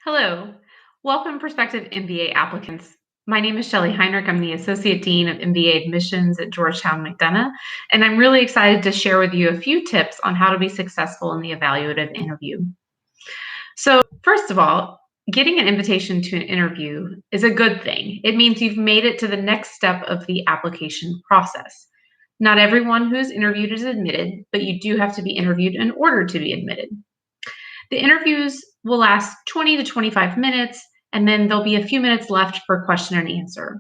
Hello. Welcome, prospective MBA applicants. My name is Shelley Heinrich. I'm the Associate Dean of MBA Admissions at Georgetown McDonough, and I'm really excited to share with you a few tips on how to be successful in the evaluative interview. So, first of all, getting an invitation to an interview is a good thing. It means you've made it to the next step of the application process. Not everyone who's interviewed is admitted, but you do have to be interviewed in order to be admitted. The interviews will last 20 to 25 minutes, and then there'll be a few minutes left for question and answer.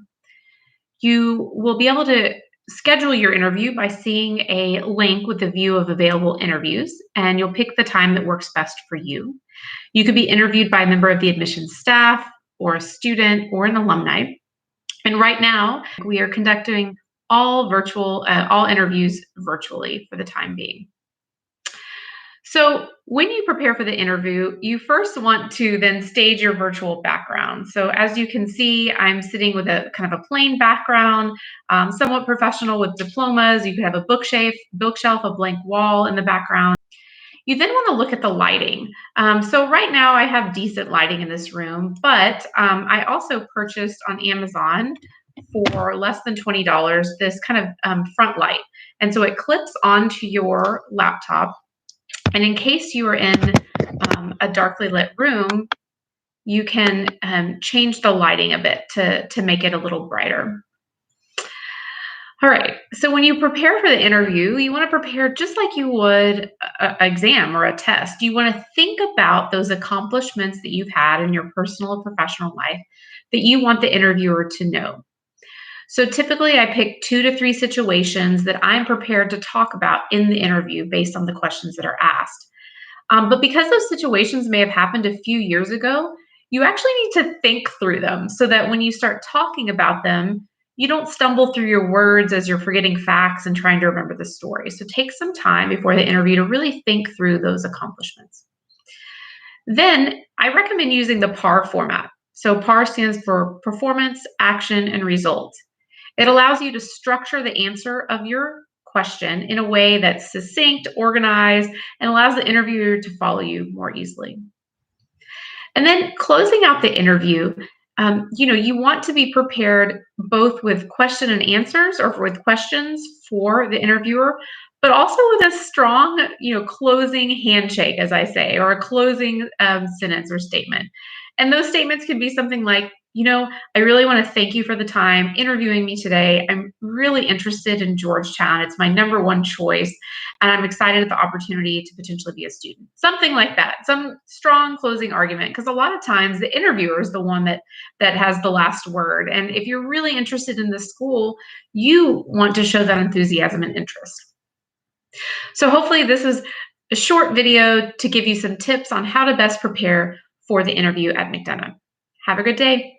You will be able to schedule your interview by seeing a link with a view of available interviews, and you'll pick the time that works best for you. You could be interviewed by a member of the admissions staff, or a student, or an alumni. And right now, we are conducting all interviews virtually for the time being. So when you prepare for the interview, you first want to then stage your virtual background. So as you can see, I'm sitting with a kind of a plain background, somewhat professional with diplomas. You could have a bookshelf, a blank wall in the background. You then want to look at the lighting. So right now I have decent lighting in this room, but I also purchased on Amazon for less than $20 this kind of front light. And so it clips onto your laptop. And in case you are in a darkly lit room, you can change the lighting a bit to make it a little brighter. All right, so when you prepare for the interview, you want to prepare just like you would an exam or a test. You want to think about those accomplishments that you've had in your personal or professional life that you want the interviewer to know. So typically I pick 2 to 3 situations that I'm prepared to talk about in the interview based on the questions that are asked. But because those situations may have happened a few years ago, you actually need to think through them so that when you start talking about them, you don't stumble through your words as you're forgetting facts and trying to remember the story. So take some time before the interview to really think through those accomplishments. Then I recommend using the PAR format. So PAR stands for performance, action, and result. It allows you to structure the answer of your question in a way that's succinct, organized, and allows the interviewer to follow you more easily. And then closing out the interview, you want to be prepared both with question and answers or with questions for the interviewer, but also with a strong, closing handshake, as I say, or a closing sentence or statement. And those statements can be something like, I really want to thank you for the time interviewing me today. I'm really interested in Georgetown. It's my number one choice, and I'm excited at the opportunity to potentially be a student. Something like that, some strong closing argument, because a lot of times the interviewer is the one that has the last word. And if you're really interested in the school, you want to show that enthusiasm and interest. So hopefully this is a short video to give you some tips on how to best prepare for the interview at McDonough. Have a good day.